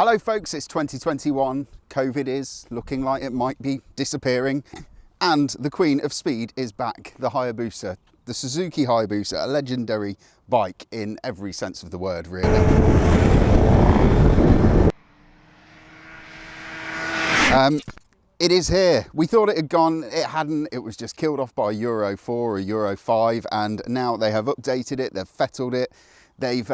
Hello folks, it's 2021. COVID is looking like it might be disappearing. And the Queen of Speed is back, the Hayabusa, the Suzuki Hayabusa, a legendary bike in every sense of the word, really. It is here. We thought it had gone, it hadn't, it was just killed off by Euro 4 or Euro 5, and now they have updated it, they've fettled it, they've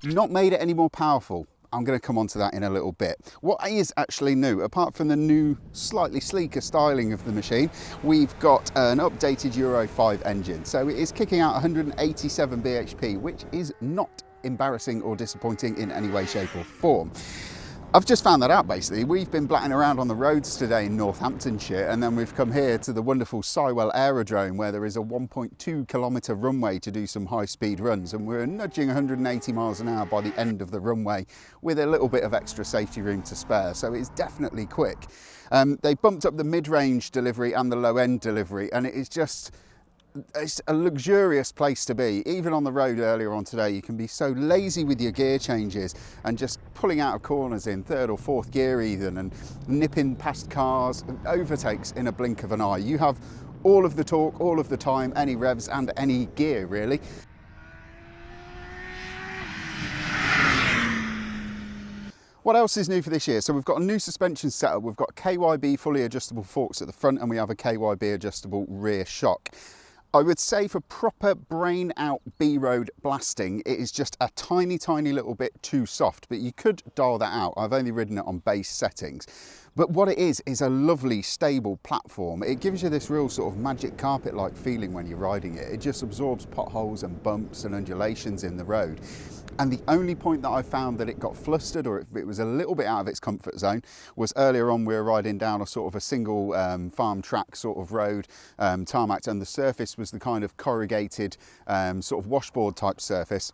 not made it any more powerful. I'm going to come on to that in a little bit. What is actually new, apart from the new, slightly sleeker styling of the machine, we've got an updated Euro 5 engine. So it is kicking out 187 bhp, which is not embarrassing or disappointing in any way, shape or form. I've just found that out basically. We've been blatting around on the roads today in Northamptonshire, and then we've come here to the wonderful Sywell Aerodrome where there is a 1.2 kilometre runway to do some high speed runs, and we're nudging 180 miles an hour by the end of the runway with a little bit of extra safety room to spare, so it's definitely quick. They bumped up the mid-range delivery and the low-end delivery, and it is just, it's a luxurious place to be. Even on the road earlier on today, you can be so lazy with your gear changes and just pulling out of corners in third or fourth gear even, and nipping past cars, overtakes in a blink of an eye. You have all of the torque, all of the time, any revs and any gear really. What else is new for this year? So we've got a new suspension setup. We've got KYB fully adjustable forks at the front, and we have a KYB adjustable rear shock. I would say for proper brain out B-road blasting, it is just a tiny, tiny little bit too soft, but you could dial that out. I've only ridden it on base settings. But what it is a lovely, stable platform. It gives you this real sort of magic carpet-like feeling when you're riding it. It just absorbs potholes and bumps and undulations in the road. And the only point that I found that it got flustered, or it was a little bit out of its comfort zone, was earlier on we were riding down a sort of a single farm track sort of road, tarmac, and the surface was the kind of corrugated sort of washboard type surface.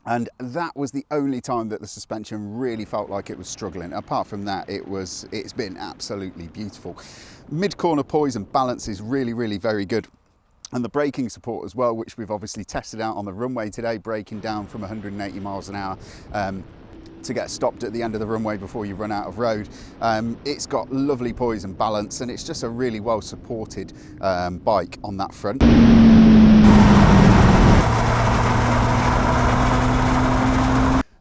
And that was the only time that the suspension really felt like it was struggling. Apart from that, it's been absolutely beautiful. Mid-corner poise and balance is really, really very good. And the braking support as well, which we've obviously tested out on the runway today, braking down from 180 miles an hour to get stopped at the end of the runway before you run out of road. It's got lovely poise and balance, and it's just a really well supported bike on that front.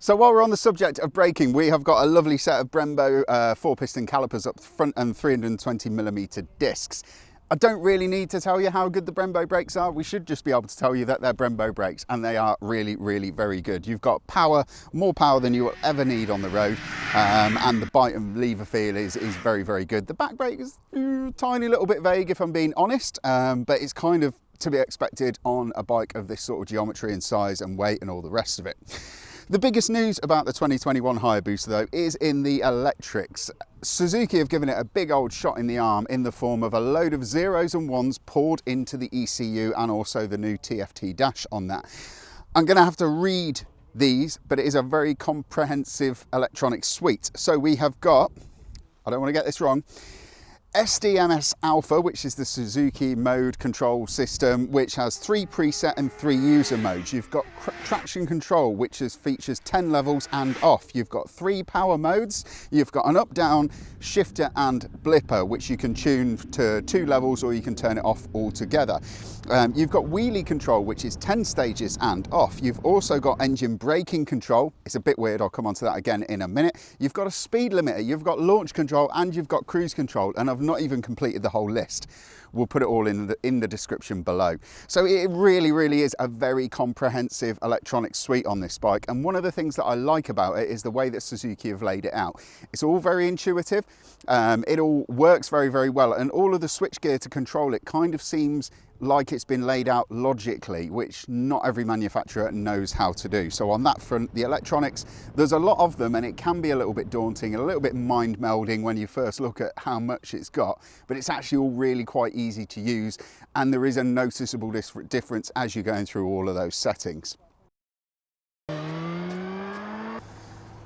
So while we're on the subject of braking, we have got a lovely set of Brembo 4-piston calipers up front and 320mm discs. I don't really need to tell you how good the Brembo brakes are. We should just be able to tell you that they're Brembo brakes, and they are really, really very good. You've got power, more power than you will ever need on the road, and the bite and lever feel is very, very good. The back brake is a tiny little bit vague if I'm being honest, but it's kind of to be expected on a bike of this sort of geometry and size and weight and all the rest of it. The biggest news about the 2021 Hayabusa though is in the electrics. Suzuki have given it a big old shot in the arm in the form of a load of zeros and ones poured into the ECU, and also the new TFT dash on that. I'm going to have to read these, but it is a very comprehensive electronic suite. So we have got, I don't want to get this wrong, SDMS-α, which is the Suzuki mode control system, which has 3 preset and 3 user modes. You've got traction control, which features 10 levels and off. You've got 3 power modes. You've got an up, down, shifter and blipper, which you can tune to 2 levels, or you can turn it off altogether. You've got wheelie control, which is 10 stages and off. You've also got engine braking control. It's a bit weird, I'll come on to that again in a minute. You've got a speed limiter, you've got launch control, and you've got cruise control, and I've not even completed the whole list. We'll put it all in the description below. So it really, really is a very comprehensive electronic suite on this bike, and one of the things that I like about it is the way that Suzuki have laid it out. It's all very intuitive, it all works very, very well, and all of the switchgear to control it kind of seems like it's been laid out logically, which not every manufacturer knows how to do. So on that front, the electronics, there's a lot of them, and it can be a little bit daunting and a little bit mind melding when you first look at how much it's got, but it's actually all really quite easy to use, and there is a noticeable difference as you're going through all of those settings.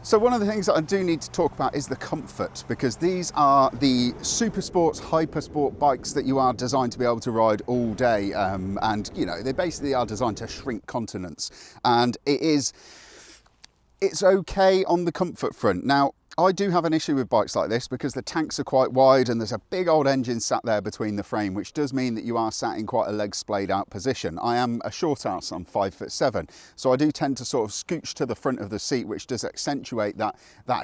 So one of the things that I do need to talk about is the comfort, because these are the super sports, hyper sport bikes that you are designed to be able to ride all day, and you know, they basically are designed to shrink continents, and it's okay on the comfort front. Now, I do have an issue with bikes like this because the tanks are quite wide and there's a big old engine sat there between the frame, which does mean that you are sat in quite a leg splayed out position. I am a short ass, I'm 5'7", so I do tend to sort of scooch to the front of the seat, which does accentuate that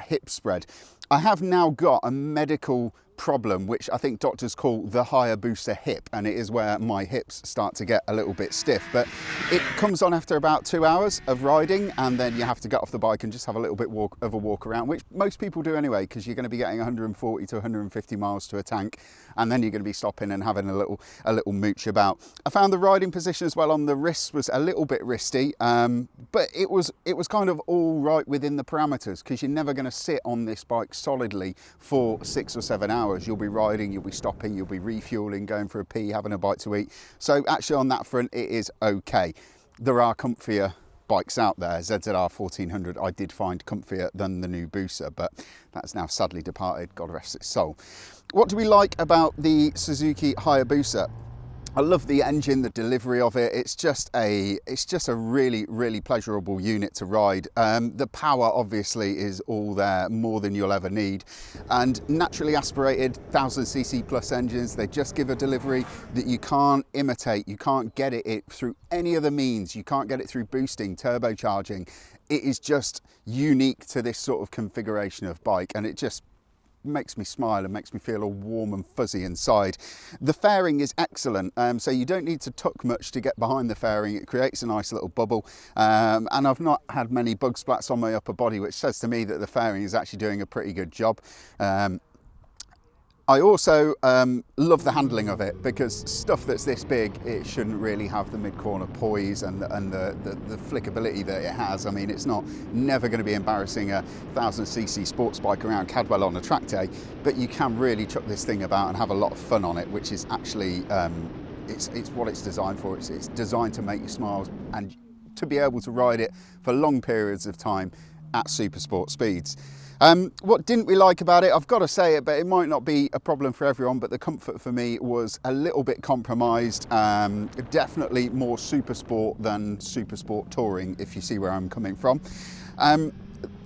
hip spread. I have now got a medical problem, which I think doctors call the Hayabusa hip, and it is where my hips start to get a little bit stiff, but it comes on after about 2 hours of riding, and then you have to get off the bike and just have a little bit of a walk around, which most people do anyway, because you're going to be getting 140 to 150 miles to a tank, and then you're going to be stopping and having a little mooch about. I found the riding position as well on the wrists was a little bit wristy, but it was kind of all right within the parameters, because you're never going to sit on this bike solidly for 6 or 7 hours. You'll be riding, you'll be stopping, you'll be refueling, going for a pee, having a bite to eat. So actually on that front, it is okay. There are comfier bikes out there. ZZR 1400 I did find comfier than the new Busa, but that's now sadly departed, God rest its soul. What do we like about the Suzuki Hayabusa? I love the engine, the delivery of it. It's just a really pleasurable unit to ride. The power obviously is all there, more than you'll ever need. And naturally aspirated 1000cc plus engines, they just give a delivery that you can't imitate. You can't get it through any other means. You can't get it through boosting, turbocharging. It is just unique to this sort of configuration of bike, and it just makes me smile and makes me feel all warm and fuzzy inside. The fairing is excellent, so you don't need to tuck much to get behind the fairing. It creates a nice little bubble, and I've not had many bug splats on my upper body, which says to me that the fairing is actually doing a pretty good job. I also love the handling of it, because stuff that's this big, it shouldn't really have the mid-corner poise and the flickability that it has. I mean, it's never going to be embarrassing a 1000cc sports bike around Cadwell on a track day, but you can really chuck this thing about and have a lot of fun on it, which is actually, it's what it's designed for. It's designed to make you smile and to be able to ride it for long periods of time at super sport speeds. What didn't we like about it? I've got to say it, but it might not be a problem for everyone, but the comfort for me was a little bit compromised. Definitely more super sport than super sport touring, if you see where I'm coming from.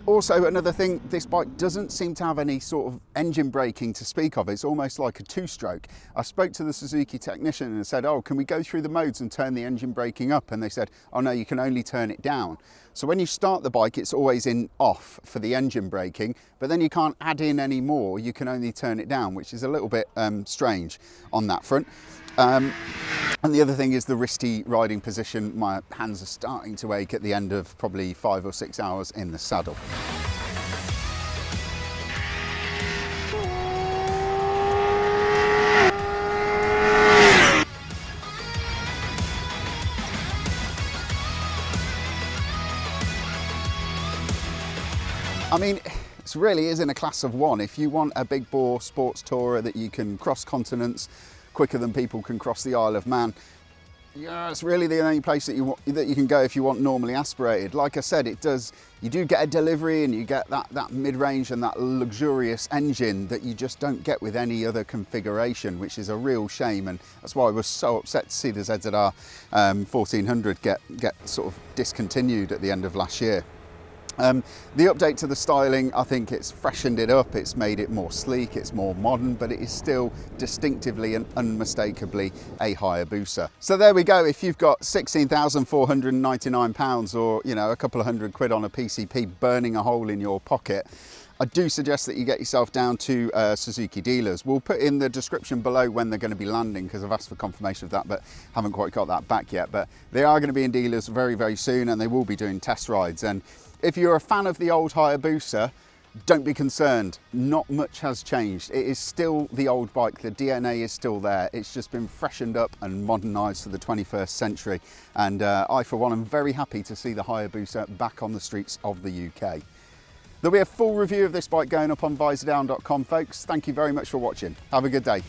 Also, another thing, this bike doesn't seem to have any sort of engine braking to speak of. It's almost like a two-stroke. I spoke to the Suzuki technician and said, oh, can we go through the modes and turn the engine braking up? And they said, oh no, you can only turn it down. So when you start the bike, it's always in off for the engine braking, but then you can't add in any more. You can only turn it down, which is a little bit strange on that front. And the other thing is the wristy riding position. My hands are starting to ache at the end of probably 5 or 6 hours in the saddle. I mean, it really is in a class of one. If you want a big bore sports tourer that you can cross continents quicker than people can cross the Isle of Man, yeah, it's really the only place that you can go if you want normally aspirated. Like I said, you do get a delivery and you get that mid-range and that luxurious engine that you just don't get with any other configuration, which is a real shame, and that's why I was so upset to see the ZZR 1400 get sort of discontinued at the end of last year. The update to the styling, I think it's freshened it up, it's made it more sleek, it's more modern, but it is still distinctively and unmistakably a Hayabusa. So there we go. If you've got £16,499 or, you know, a couple of £100 on a PCP burning a hole in your pocket, I do suggest that you get yourself down to Suzuki dealers. We'll put in the description below when they're going to be landing, because I've asked for confirmation of that but haven't quite got that back yet. But they are going to be in dealers very, very soon, and they will be doing test rides. And if you're a fan of the old Hayabusa, don't be concerned. Not much has changed. It is still the old bike. The DNA is still there. It's just been freshened up and modernised for the 21st century. And I, for one, am very happy to see the Hayabusa back on the streets of the UK. There'll be a full review of this bike going up on Visordown.com, folks. Thank you very much for watching. Have a good day.